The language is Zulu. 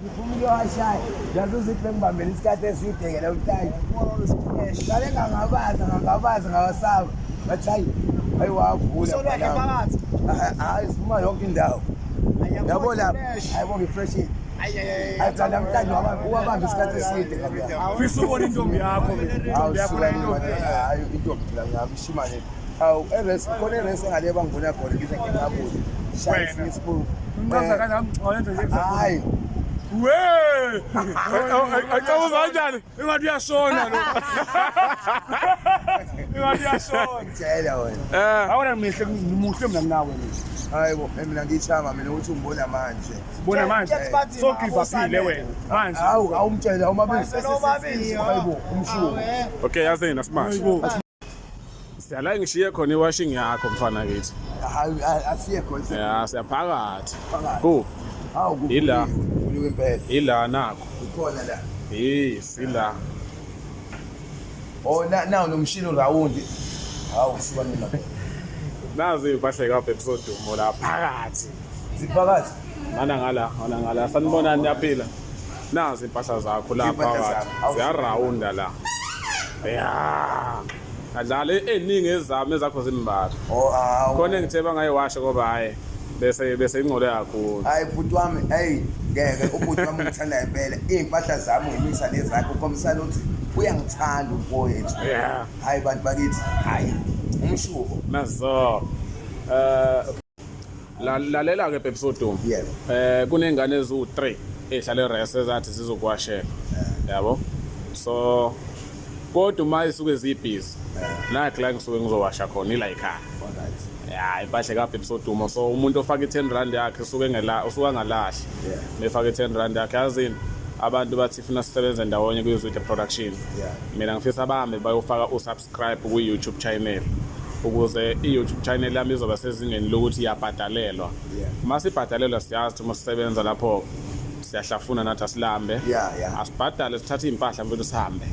ngifuna uyowashaya yazuzithi bengibambela isikhathi eside ke lo mtayi ngale ngangabaza ngawasaba bathi hayi wavula hayi sifuma yonke indawo yabo lapha hayibo ngifresh ayithanda mntanje wabamba isikhathi eside Fisa ubona intombi yakho hayi intombi la ngabishimane awu eres khona eres ngale bangibona khona ngize ngingabuza shaya Facebook Unqaza kanjani ngicela nje hayi we ayicawuza kanjani ingathi uyashona lo ingathi uyashona tshela wena awona muhle mina nawe hayibo mina ngichama mina uthi ungibona manje bona manje so give up wena manje awumtshela umabisi hayibo umshuko okay yazini asimanje siyala ngishiye khona iwashing yakho mfana kithi hayi asiyekho ya siyaphakathi ku ila impela ila nakho ukhona la sila now nomshini rawundi hawu siba mina nazi impahle ka episode umo la phakathi ziphakathi mana ngala sanibona niyaphila nazi impahla zakho la phakathi ziyarawunda la ya adlale eningi ezami ezakho zimbatha khona ngitheba ngayiwasha ngoba hayi bese ingcole kakhulu hayi bhuti wami ngeke ubhuti wami ngithanda impela impahla zami ngimisa lezakho komsana uthi uyangithanda umfowethu hayi bantu bakithi hayi umshuko nazo lalela ke episode kunengane ezu3 ehlale rest ezathi zizokwashela yabo so kodwa uma isuke zibhizi nathi la ngisuke ngizowasha khona ila ekhaya ya impahle ka episode uma so umuntu ofaka i10 yakhe usuke angalahli mefaka i10 yakhe yazini abantu bathi funa sisebenze ndawonye kuyizwithe production mina ngifisa abame bayofaka usubscribe ku YouTube channel ukuze iYouTube channel yami izoba sezingeni lokuthi iyabhadalelwa masibhadalelwa siyazi uma sisebenza lapho siyahlafuna nathi asilambe asibhadale sithathe impahla mfethu sihambe